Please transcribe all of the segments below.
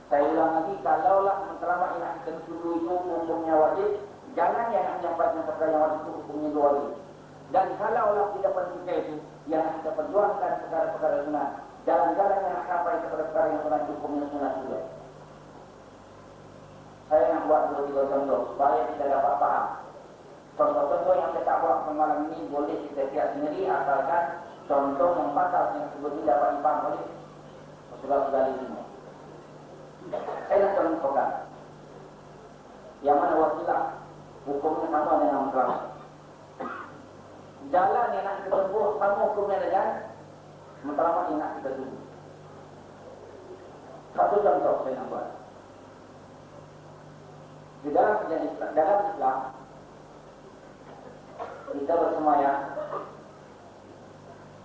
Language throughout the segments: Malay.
Saya ulang lagi, kalaulah menteramak yang kita tuduh itu hukumnya wajib, jangan yang menyampaikan perkara yang wajib itu hukumnya wajib. Dan kalaulah tidak kita itu yang kita perjuangkan perkara-perkara sunnah, jalan-jalan yang sampai kepada perkara yang sunnah hukumnya sunnah juga. Saya nak buat dua tiga contoh supaya kita dapat paham. Contoh-contoh yang saya tak buat malam ini boleh kita lihat sendiri, asalkan contoh yang batal yang sebelum dapat dipaham oleh saudara-saudari semua. Saya nak contohkan yang mana wasilah hukumnya sama dengan menteramak. Jalan yang nak kita tempuh sama hukumnya dengan menteramak yang nak kita tuju. Satu contoh saya nak buat. Di dalam Islam kita bersemayam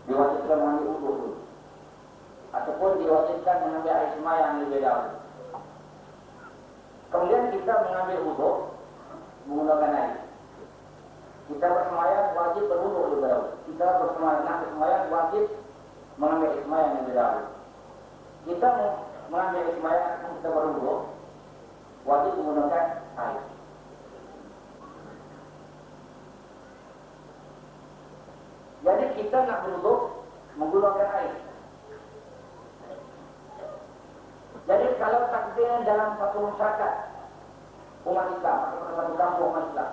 diwajibkan mengambil wudu dulu, ataupun diwajibkan mengambil air semayam lebih dahulu. Kemudian kita mengambil wudu menggunakan air. Kita bersemayam wajib berwudu lebih dahulu. Kita bersemayam wajib mengambil air semayam lebih dahulu. Kita mengambil air semayam, kita berwudu wajib menggunakan air. Jadi kita nak berwudu menggunakan air. Jadi kalau takdirnya dalam satu masyarakat umat Islam atau satu kampung umat Islam,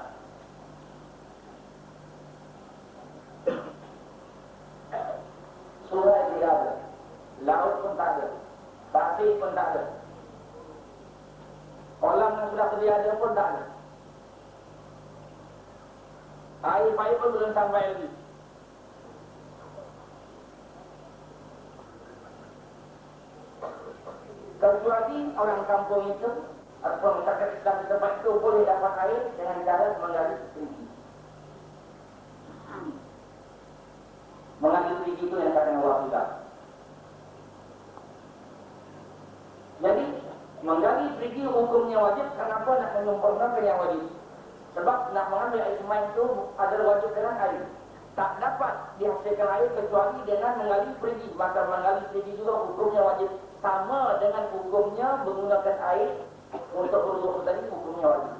sungai tidak ada, laut pun tak ada, pasir pun tak ada, kolam yang sudah sedia ada pun tak ada, air payung pun belum sampai lagi. Kecuali orang kampung itu atau masyarakat Islam di tempat itu boleh dapat air dengan cara menggali perigi. Menggali perigi itu yang dikatakan wasilah. Jadi menggali perigi hukumnya wajib. Kenapa nak menyempurnakan yang wajib? Sebab nak mengambil air semayam itu adalah wajib dengan air. Tak dapat dihasilkan air kecuali dengan menggali perigi. Maka menggali perigi juga hukumnya wajib. Sama dengan hukumnya menggunakan air untuk berwudu tadi, hukumnya wajib.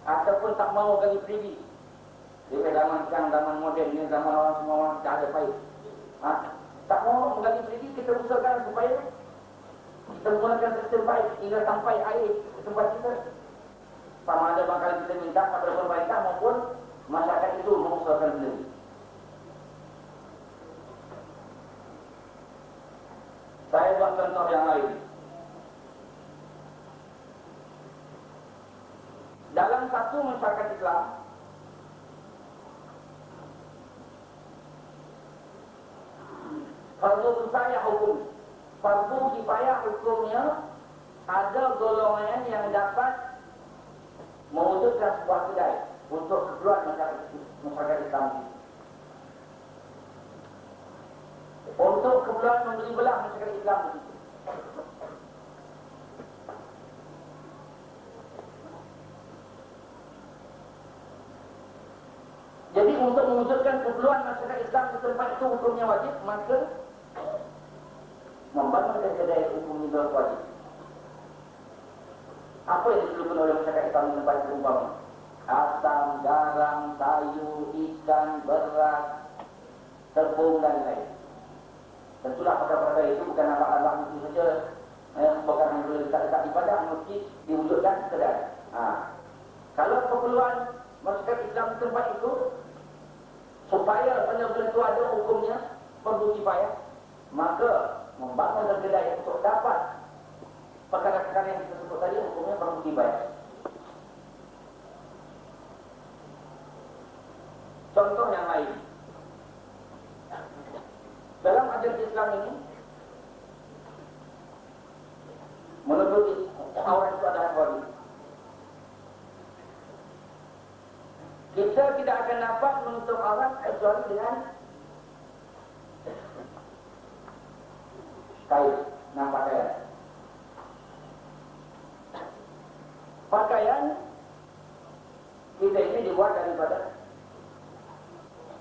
Ataupun tak mau gali perigi. Di zaman sekarang, zaman moden ini, zaman orang semua orang tak ada payah. Tak mau menggali perigi, kita usahakan supaya kita menggunakan sistem payah hingga sampai air ke tempat kita. Sama ada bakal kita minta kepada pemerintah maupun masyarakat itu mengusahakan sendiri. Saya buat contoh yang lain. Dalam satu masyarakat Islam, fardu kifayah hukum. Fardu kifayah hukumnya ada golongan yang dapat mewujudkan sebuah kedai untuk keperluan masyarakat Islam. Untuk keperluan membeli belah masyarakat Islam begitu. Jadi untuk mewujudkan keperluan masyarakat Islam di tempat itu hukumnya wajib, maka membangun kedai hukum juga wajib. Apa yang diperlukan oleh masyarakat Islam di tempat itu umpama? Asam, garam, sayur, ikan, beras, tepung dan lain. Tentulah perkara-perkara itu bukan nama-nama itu saja. Perkara yang boleh dekat-dekat di padang mesti diwujudkan kedai. Kalau keperluan masyarakat Islam di tempat itu supaya benda-benda itu ada hukumnya fardu kifayah, maka membangun kedai untuk dapat perkara-perkara yang kita sebut tadi hukumnya fardu kifayah. Contoh yang lain. Dalam ajaran Islam ini menurut orang itu adalah wajib. Kita tidak akan dapat menutup aurat kecuali dengan kain dan pakaian. Pakaian kita ini dibuat daripada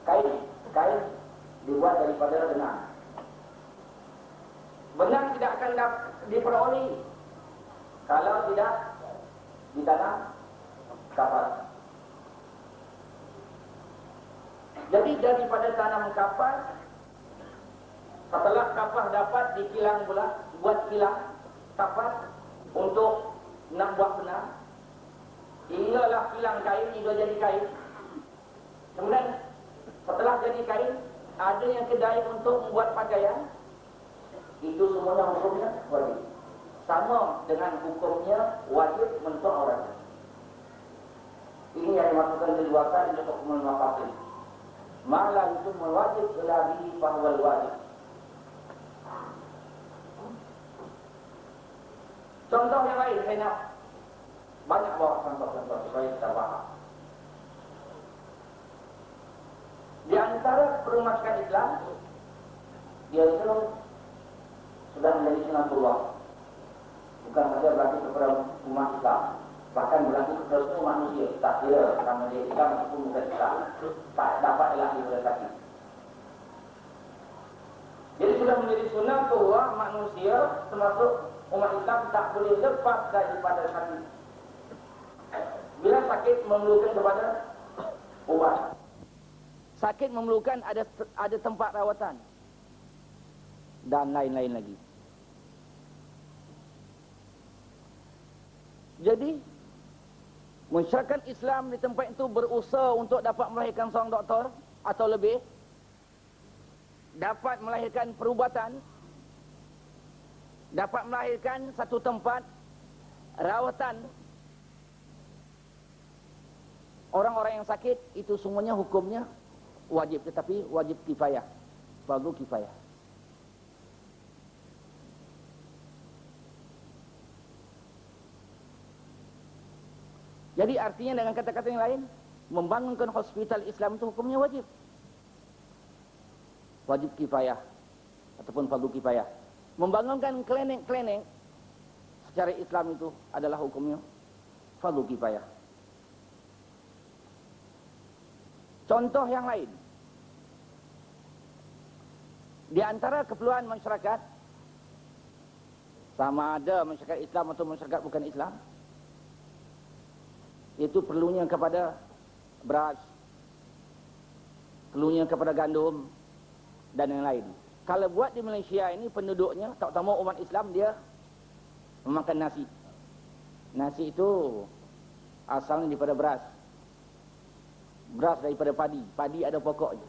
kain dibuat daripada benang. Benang tidak akan diperoleh kalau tidak ditanam kapas. Jadi daripada tanam kapas, setelah kapas dapat dikilang pula, buat kilang kapas untuk nak buat benang, hinggalah kilang kain, hingga jadi kain. Kemudian setelah jadi kain, ada yang kedai untuk membuat pakaian. Itu semuanya hukumnya wajib. Sama dengan hukumnya wajib mentok orang. Ini yang dimasukkan keluarkan untuk hukum al-maqasid. Malah itu mewajib ilahi bahwa wajib. Contoh yang lain, saya nak banyak bawa contoh-contoh supaya kita faham. Di antara perumahkan Islam, dia itu sudah menjadi sunatullah. Bukan saja berarti kepada umat Islam, bahkan berarti kepada semua manusia. Tak kira sama dia Islam ataupun bukan Islam, tak dapatlah diberkati. Jadi sudah menjadi sunatullah manusia, termasuk umat Islam tak boleh lepas daripada sakit. Bila sakit memerlukan kepada ubat. Sakit memerlukan ada tempat rawatan dan lain-lain lagi. Jadi masyarakat Islam di tempat itu berusaha untuk dapat melahirkan seorang doktor atau lebih, dapat melahirkan perubatan, dapat melahirkan satu tempat rawatan orang-orang yang sakit. Itu semuanya hukumnya wajib, tetapi wajib kifayah, fardu kifayah. Jadi artinya dengan kata-kata yang lain, membangunkan hospital Islam itu hukumnya wajib. Wajib kifayah ataupun fardu kifayah. Membangunkan klinik-klinik secara Islam itu adalah hukumnya fardu kifayah. Contoh yang lain, di antara keperluan masyarakat, sama ada masyarakat Islam atau masyarakat bukan Islam, itu perlunya kepada beras, perlunya kepada gandum dan yang lain. Kalau buat di Malaysia ini penduduknya, terutama umat Islam, dia memakan nasi. Nasi itu asalnya daripada beras. Beras daripada padi. Padi ada pokoknya.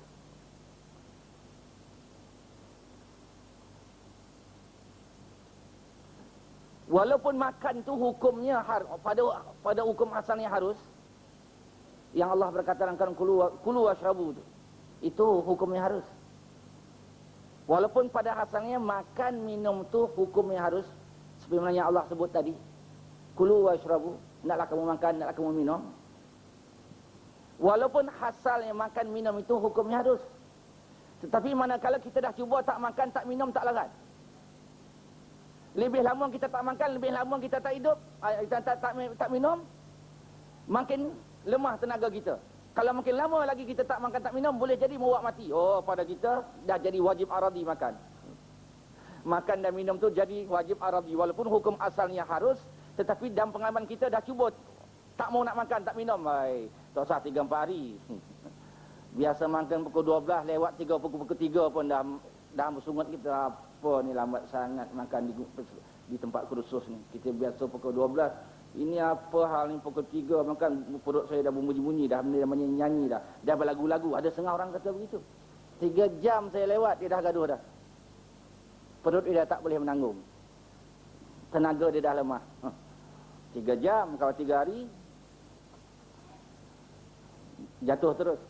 Walaupun makan tu hukumnya pada hukum asalnya harus, yang Allah berkata dalam kulu washrabu tu, itu hukumnya harus. Walaupun pada asalnya makan minum tu hukumnya harus, sebagaimana Allah sebut tadi, kulu washrabu, naklah kamu makan, naklah kamu minum. Walaupun asalnya makan minum itu hukumnya harus, tetapi manakala kita dah cuba tak makan tak minum tak larat, lebih lama kita tak makan, lebih lama kita tak hidup, kita tak minum, makin lemah tenaga kita. Kalau makin lama lagi kita tak makan tak minum, boleh jadi muak mati. Oh, pada kita dah jadi wajib aradi makan. Makan dan minum tu jadi wajib aradi, walaupun hukum asalnya harus, tetapi dalam pengalaman kita dah cuba tak mau nak makan tak minum, tak usah 3-4 hari. Biasa makan pukul 12, lewat 3 pukul 3 pun dah bersungut kita. Apa ni lambat sangat makan di tempat kursus ni. Kita biasa pukul 12. Ini apa hal ni pukul 3 makan, perut saya dah bunyi-bunyi dah, menyanyi dah. Dah berlagu-lagu. Ada setengah orang kata begitu. 3 jam saya lewat, dia dah gaduh dah. Perut dia dah tak boleh menanggung. Tenaga dia dah lemah. 3 jam, kalau 3 hari, jatuh terus.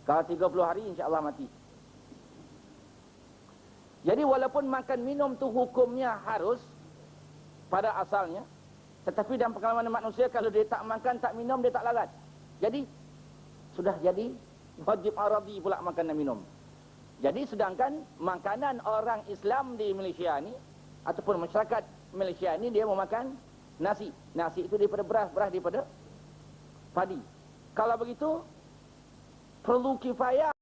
Kalau 30 hari, insya-Allah mati. Jadi walaupun makan minum tu hukumnya harus pada asalnya, tetapi dalam pengalaman manusia, kalau dia tak makan, tak minum, dia tak larat. Jadi sudah jadi wajib aradi pula makan dan minum. Jadi sedangkan makanan orang Islam di Malaysia ni, ataupun masyarakat Malaysia ni, dia memakan nasi. Nasi itu daripada beras, beras daripada padi. Kalau begitu, perlu kifayah